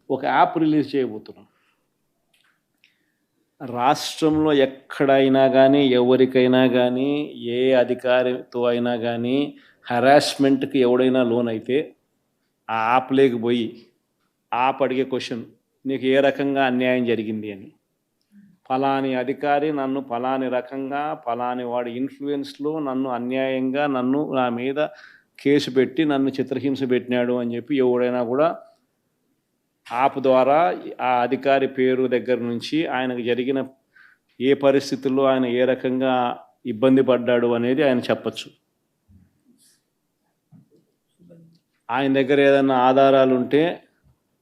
ఒక app release చేయబోతున్నాం. రాష్ట్రంలో ఎక్కడైనా కానీ, ఎవరికైనా కానీ, ఏ అధికారితో అయినా కానీ హరాస్మెంట్‌కి ఎవడైనా లోనైతే ఆ యాప్‌లోకి పోయి యాప్ అడిగే క్వెషన్, నీకు ఏ రకంగా అన్యాయం జరిగింది అని. ఫలాని అధికారి నన్ను ఫలాని రకంగా, ఫలాని వాడి ఇన్‌ఫ్లూయెన్స్‌లో నన్ను అన్యాయంగా నా మీద కేసు పెట్టి నన్ను చిత్రహింస పెట్టినాడు అని చెప్పి ఎవడైనా కూడా యాప్ ద్వారా ఆ అధికారి పేరు దగ్గర నుంచి ఆయనకు జరిగిన ఏ పరిస్థితుల్లో ఆయన ఏ రకంగా ఇబ్బంది పడ్డాడు అనేది ఆయన చెప్పచ్చు. ఆయన దగ్గర ఏదైనా ఆధారాలు ఉంటే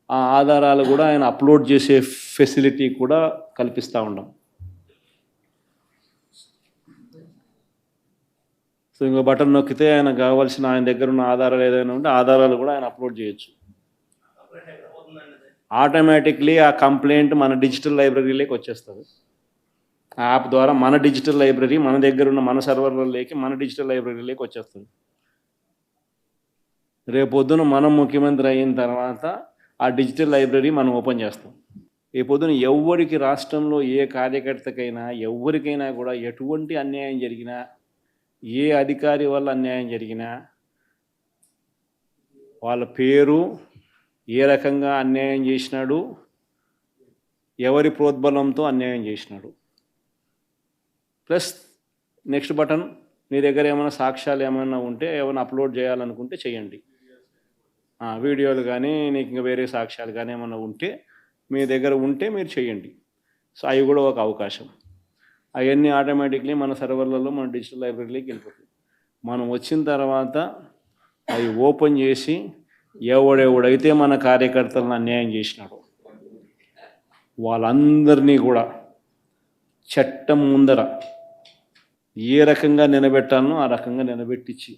ఆ ఆధారాలు కూడా ఆయన అప్లోడ్ చేసే ఫెసిలిటీ కూడా కల్పిస్తూ ఉన్నాం. సో ఇంకో బటన్ నొక్కితే ఆయన కావాల్సిన ఆయన దగ్గర ఉన్న ఆధారాలు ఏదైనా ఉంటే ఆధారాలు కూడా ఆయన అప్లోడ్ చేయొచ్చు. ఆటోమేటిక్లీ ఆ కంప్లైంట్ మన డిజిటల్ లైబ్రరీలోకి వచ్చేస్తుంది. ఆ యాప్ ద్వారా మన డిజిటల్ లైబ్రరీ మన దగ్గర ఉన్న మన సర్వర్లలోకి మన డిజిటల్ లైబ్రరీలోకి వచ్చేస్తుంది. రేపొద్దున మనం ముఖ్యమంత్రి అయిన తర్వాత ఆ డిజిటల్ లైబ్రరీ మనం ఓపెన్ చేస్తాం. రేపొద్దున ఎవరికి రాష్ట్రంలో ఏ కార్యకర్తకైనా ఎవరికైనా కూడా ఎటువంటి అన్యాయం జరిగినా, ఏ అధికారి వల్ల అన్యాయం జరిగినా వాళ్ళ పేరు, ఏ రకంగా అన్యాయం చేసినాడు, ఎవరి ప్రోద్బలంతో అన్యాయం చేసినాడు, ప్లస్ నెక్స్ట్ బటన్, మీ దగ్గర ఏమైనా సాక్ష్యాలు ఏమైనా ఉంటే ఏమైనా అప్లోడ్ చేయాలనుకుంటే చేయండి. వీడియోలు కానీ నీకు ఇంకా వేరే సాక్ష్యాలు కానీ ఏమైనా ఉంటే మీ దగ్గర ఉంటే మీరు చేయండి. సో అవి కూడా ఒక అవకాశం. అవన్నీ ఆటోమేటిక్లీ మన సర్వర్లలో మన డిజిటల్ లైబ్రరీలోకి వెళ్ళిపోతుంది. మనం వచ్చిన తర్వాత అవి ఓపెన్ చేసి ఎవడెవడైతే మన కార్యకర్తలను అన్యాయం చేసినాడో వాళ్ళందరినీ కూడా చట్టం ముందర ఏ రకంగా నిలబెట్టాలనో ఆ రకంగా నిలబెట్టించి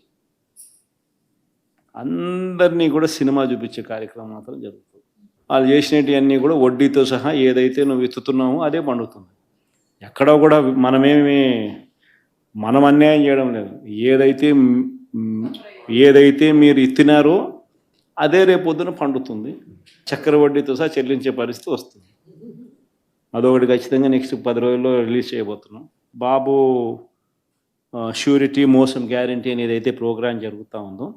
అందరినీ కూడా సినిమా చూపించే కార్యక్రమం మాత్రం జరుగుతుంది. వాళ్ళు చేసినవన్నీ కూడా వడ్డీతో సహా ఏదైతే నువ్వు ఎత్తుతున్నావో అదే పండుతుంది. ఎక్కడో కూడా మనం అన్యాయం చేయడం లేదు. ఏదైతే మీరు ఎత్తినారో అదే రేపొద్దున పండుతుంది. చక్కెర వడ్డీతో సహా చెల్లించే పరిస్థితి వస్తుంది. అదొకటి ఖచ్చితంగా నెక్స్ట్ 10 రోజుల్లో రిలీజ్ చేయబోతున్నాం. బాబు ష్యూరిటీ మోసం గ్యారంటీ అనేది అయితే ప్రోగ్రాం జరుగుతూ ఉందో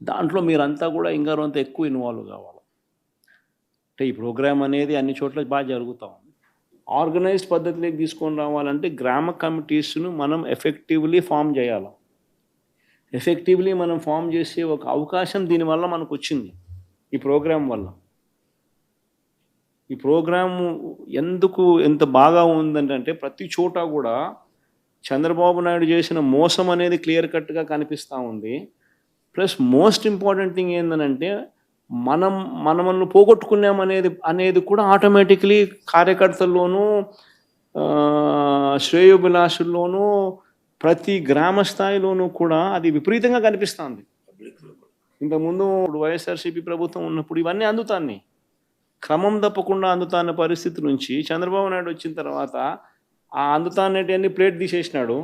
దాంట్లో మీరంతా కూడా ఇంకా కొంత ఎక్కువ ఇన్వాల్వ్ కావాలి. అంటే ఈ ప్రోగ్రామ్ అనేది అన్ని చోట్ల బాగా జరుగుతూ ఉంది. ఆర్గనైజ్డ్ పద్ధతిలోకి తీసుకొని రావాలంటే గ్రామ కమిటీస్ను మనం ఎఫెక్టివ్లీ ఫామ్ చేయాలి. ఎఫెక్టివ్లీ మనం ఫామ్ చేసే ఒక అవకాశం దీనివల్ల మనకు వచ్చింది ఈ ప్రోగ్రాం వల్ల. ఈ ప్రోగ్రాము ఎంత బాగా ఉందంటే ప్రతి చోట కూడా చంద్రబాబు నాయుడు చేసిన మోసం అనేది క్లియర్ కట్గా కనిపిస్తూ ఉంది. ప్లస్ మోస్ట్ ఇంపార్టెంట్ థింగ్ ఏంటంటే మనల్ని పోగొట్టుకున్నాం అనేది కూడా ఆటోమేటిక్లీ కార్యకర్తల్లోనూ శ్రేయోభిలాషుల్లోనూ ప్రతి గ్రామ స్థాయిలోనూ కూడా అది విపరీతంగా కనిపిస్తుంది. ఇంతకుముందు వైఎస్ఆర్సీపీ ప్రభుత్వం ఉన్నప్పుడు ఇవన్నీ అందుతాన్ని క్రమం తప్పకుండా అందుతాన్న పరిస్థితి నుంచి చంద్రబాబు నాయుడు వచ్చిన తర్వాత ఆ అందుతాన్నటివన్నీ ప్లేట్ తీసేసినాడు.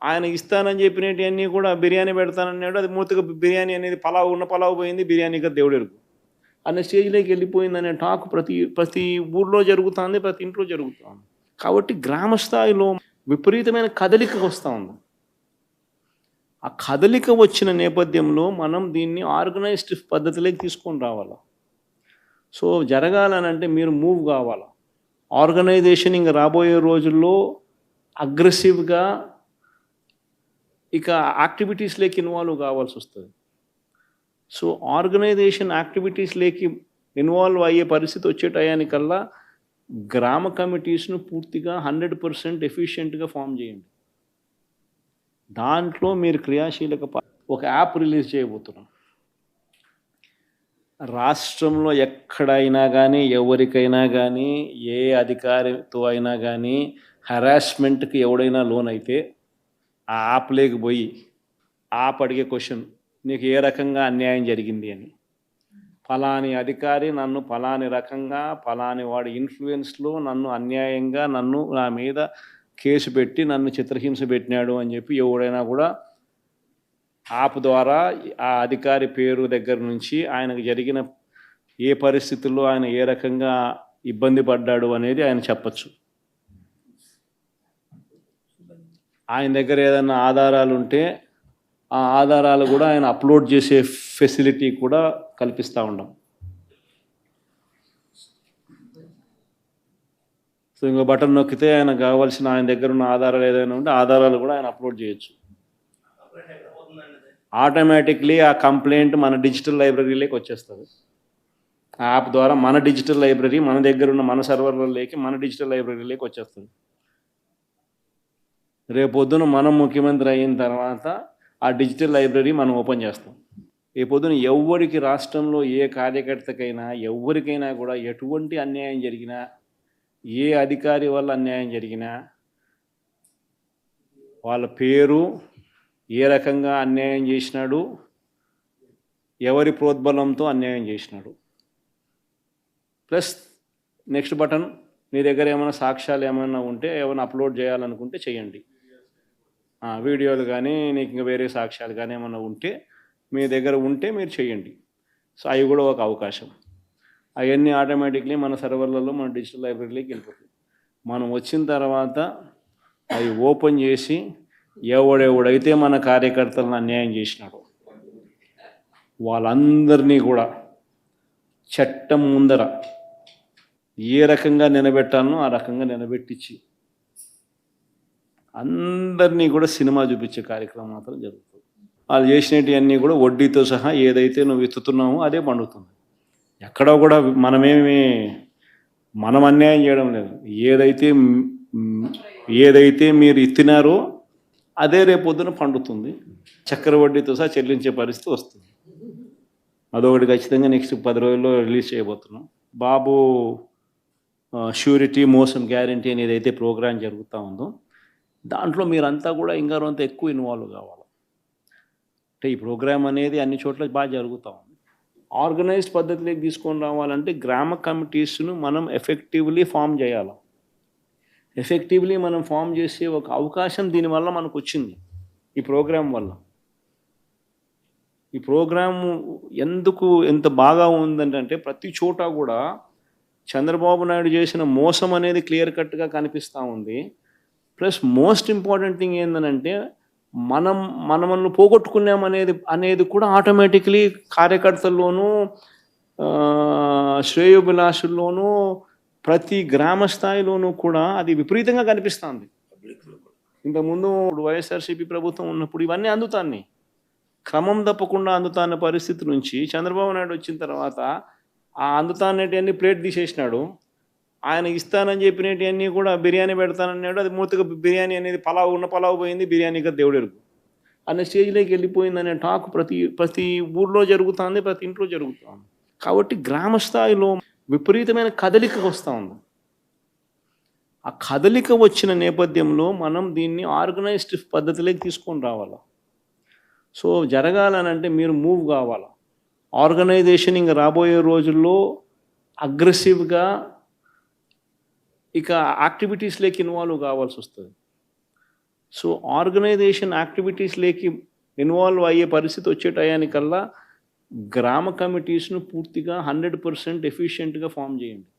ఆయన ఇస్తానని చెప్పినవన్నీ కూడా బిర్యానీ పెడతానన్నాడు. అది మూతగా బిర్యానీ అనేది పలావ్ పోయింది, బిర్యానీ కదా దేవుడెరుగు అనే స్టేజ్లోకి వెళ్ళిపోయింది అనే టాక్ ప్రతి ఊర్లో జరుగుతుంది, ప్రతి ఇంట్లో జరుగుతుంది. కాబట్టి గ్రామ స్థాయిలో విపరీతమైన కదలిక వస్తూ ఉంది. ఆ కదలిక వచ్చిన నేపథ్యంలో మనం దీన్ని ఆర్గనైజ్డ్ పద్ధతిలోకి తీసుకొని రావాలి. సో జరగాలనంటే మీరు మూవ్ కావాలి. ఆర్గనైజేషన్ ఇంకా రాబోయే రోజుల్లో అగ్రెసివ్గా ఇక యాక్టివిటీస్లోకి ఇన్వాల్వ్ కావాల్సి వస్తుంది. సో ఆర్గనైజేషన్ యాక్టివిటీస్లోకి ఇన్వాల్వ్ అయ్యే పరిస్థితి వచ్చే టయానికల్లా గ్రామ కమిటీస్ను పూర్తిగా 100% ఎఫిషియెంట్గా ఫామ్ చేయండి. దాంట్లో మీరు క్రియాశీలక ఒక యాప్ రిలీజ్ చేయబోతున్నాం. రాష్ట్రంలో ఎక్కడైనా కానీ, ఎవరికైనా కానీ, ఏ అధికారితో అయినా కానీ హరాస్మెంట్కి ఎవడైనా లోనైతే ఆ యాప్లోకి పోయి యాప్ అడిగే క్వెషన్, నీకు ఏ రకంగా అన్యాయం జరిగింది అని. ఫలాని అధికారి నన్ను ఫలాని రకంగా, ఫలాని వాడి ఇన్ఫ్లూయెన్స్లో నన్ను అన్యాయంగా నా మీద కేసు పెట్టి నన్ను చిత్రహింస పెట్టినాడు అని చెప్పి ఎవడైనా కూడా యాప్ ద్వారా ఆ అధికారి పేరు దగ్గర నుంచి ఆయనకు జరిగిన ఏ పరిస్థితుల్లో ఆయన ఏ రకంగా ఇబ్బంది పడ్డాడు అనేది ఆయన చెప్పచ్చు. ఆయన దగ్గర ఏదైనా ఆధారాలు ఉంటే ఆ ఆధారాలు కూడా ఆయన అప్లోడ్ చేసే ఫెసిలిటీ కూడా కల్పిస్తూ ఉన్నాం. సో ఇంకో బటన్ నొక్కితే ఆయన కావాల్సిన ఆయన దగ్గర ఉన్న ఆధారాలు ఏదైనా ఉంటే ఆధారాలు కూడా ఆయన అప్లోడ్ చేయొచ్చు. ఆటోమేటిక్లీ ఆ కంప్లైంట్ మన డిజిటల్ లైబ్రరీలోకి వచ్చేస్తుంది. ఆ యాప్ ద్వారా మన డిజిటల్ లైబ్రరీ మన దగ్గర ఉన్న మన సర్వర్లలోకి మన డిజిటల్ లైబ్రరీలోకి వచ్చేస్తుంది. రేపొద్దున మనం ముఖ్యమంత్రి అయిన తర్వాత ఆ డిజిటల్ లైబ్రరీ మనం ఓపెన్ చేస్తాం. రేపొద్దున ఎవరికి రాష్ట్రంలో ఏ కార్యకర్తకైనా ఎవరికైనా కూడా ఎటువంటి అన్యాయం జరిగినా ఏ అధికారి వల్ల అన్యాయం జరిగినా వాళ్ళ పేరు, ఏ రకంగా అన్యాయం చేసినాడు, ఎవరి ప్రోద్బలంతో అన్యాయం చేసినాడు, ప్లస్ నెక్స్ట్ బటన్ మీ దగ్గర ఏమైనా సాక్ష్యాలు ఏమైనా ఉంటే ఏమైనా అప్లోడ్ చేయాలనుకుంటే చేయండి. వీడియోలు కానీ నీకు ఇంకా వేరే సాక్ష్యాలు కానీ ఏమైనా ఉంటే మీ దగ్గర ఉంటే మీరు చేయండి. సో అవి కూడా ఒక అవకాశం. అవన్నీ ఆటోమేటిక్లీ మన సర్వర్లలో మన డిజిటల్ లైబ్రరీలోకి వెళ్ళిపోతుంది. మనం వచ్చిన తర్వాత అవి ఓపెన్ చేసి ఎవడెవడైతే మన కార్యకర్తలను అన్యాయం చేసినాడో వాళ్ళందరినీ కూడా చట్టం ముందర ఏ రకంగా నిలబెట్టాలనో ఆ రకంగా నిలబెట్టించి అందరినీ కూడా సినిమా చూపించే కార్యక్రమం మాత్రం జరుగుతుంది. వాళ్ళు చేసినవన్నీ కూడా వడ్డీతో సహా ఏదైతే నువ్వు విత్తుతున్నావో అదే పండుతుంది. ఎక్కడో కూడా మనం అన్యాయం చేయడం లేదు. ఏదైతే మీరు ఇత్తినారో అదే రేపొద్దున పండుతుంది. చక్కెర వడ్డీతో సహా చెల్లించే పరిస్థితి వస్తుంది. అదొకటి ఖచ్చితంగా నెక్స్ట్ 10 రోజుల్లో రిలీజ్ చేయబోతున్నాం. బాబు ష్యూరిటీ మోసం గ్యారంటీ అనేది అయితే ప్రోగ్రాం జరుగుతూ ఉందో దాంట్లో మీరంతా కూడా ఇంకా కొంత ఎక్కువ ఇన్వాల్వ్ కావాలి. అంటే ఈ ప్రోగ్రాం అనేది అన్ని చోట్ల బాగా జరుగుతూ ఉంది. ఆర్గనైజ్డ్ పద్ధతిలోకి తీసుకొని రావాలంటే గ్రామ కమిటీస్ను మనం ఎఫెక్టివ్లీ ఫామ్ చేయాలి. ఎఫెక్టివ్లీ మనం ఫామ్ చేసే ఒక అవకాశం దీనివల్ల మనకు వచ్చింది ఈ ప్రోగ్రాం వల్ల. ఈ ప్రోగ్రాము ఎందుకు ఎంత బాగా ఉందంటే ప్రతి చోట కూడా చంద్రబాబు నాయుడు చేసిన మోసం అనేది క్లియర్ కట్గా కనిపిస్తూ ఉంది. ప్లస్ మోస్ట్ ఇంపార్టెంట్ థింగ్ ఏంటంటే మనల్ని పోగొట్టుకున్నామనేది కూడా ఆటోమేటిక్లీ కార్యకర్తల్లోనూ శ్రేయోభిలాషుల్లోనూ ప్రతి గ్రామ స్థాయిలోనూ కూడా అది విపరీతంగా కనిపిస్తుంది. ఇంతకుముందు వైఎస్ఆర్సీపీ ప్రభుత్వం ఉన్నప్పుడు ఇవన్నీ అందుతాన్ని క్రమం తప్పకుండా అందుతాన్న పరిస్థితి నుంచి చంద్రబాబు నాయుడు వచ్చిన తర్వాత ఆ అందుతాన్నటివన్నీ ప్లేట్ తీసేసినాడు. ఆయన ఇస్తానని చెప్పినవన్నీ కూడా బిర్యానీ పెడతానన్నాడు. అది మూతగా బిర్యానీ అనేది పలావ్ పోయింది, బిర్యానీ కదా దేవుడెరుగు అనే స్టేజ్లోకి వెళ్ళిపోయిందనే టాక్ ప్రతి ఊర్లో జరుగుతుంది, ప్రతి ఇంట్లో జరుగుతుంది. కాబట్టి గ్రామ స్థాయిలో విపరీతమైన కదలిక వస్తూ ఉంది. ఆ కదలిక వచ్చిన నేపథ్యంలో మనం దీన్ని ఆర్గనైజ్డ్ పద్ధతిలోకి తీసుకొని రావాలి. సో జరగాలనంటే మీరు మూవ్ కావాలి. ఆర్గనైజేషన్ ఇంకా రాబోయే రోజుల్లో అగ్రెసివ్గా ఇక యాక్టివిటీస్లోకి ఇన్వాల్వ్ కావాల్సి వస్తుంది. సో ఆర్గనైజేషన్ యాక్టివిటీస్లోకి ఇన్వాల్వ్ అయ్యే పరిస్థితి వచ్చే టయానికల్లా గ్రామ కమిటీస్ను పూర్తిగా 100% ఎఫిషియెంట్గా ఫామ్ చేయండి.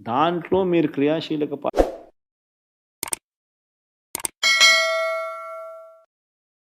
దాంట్లో మీరు క్రియాశీలక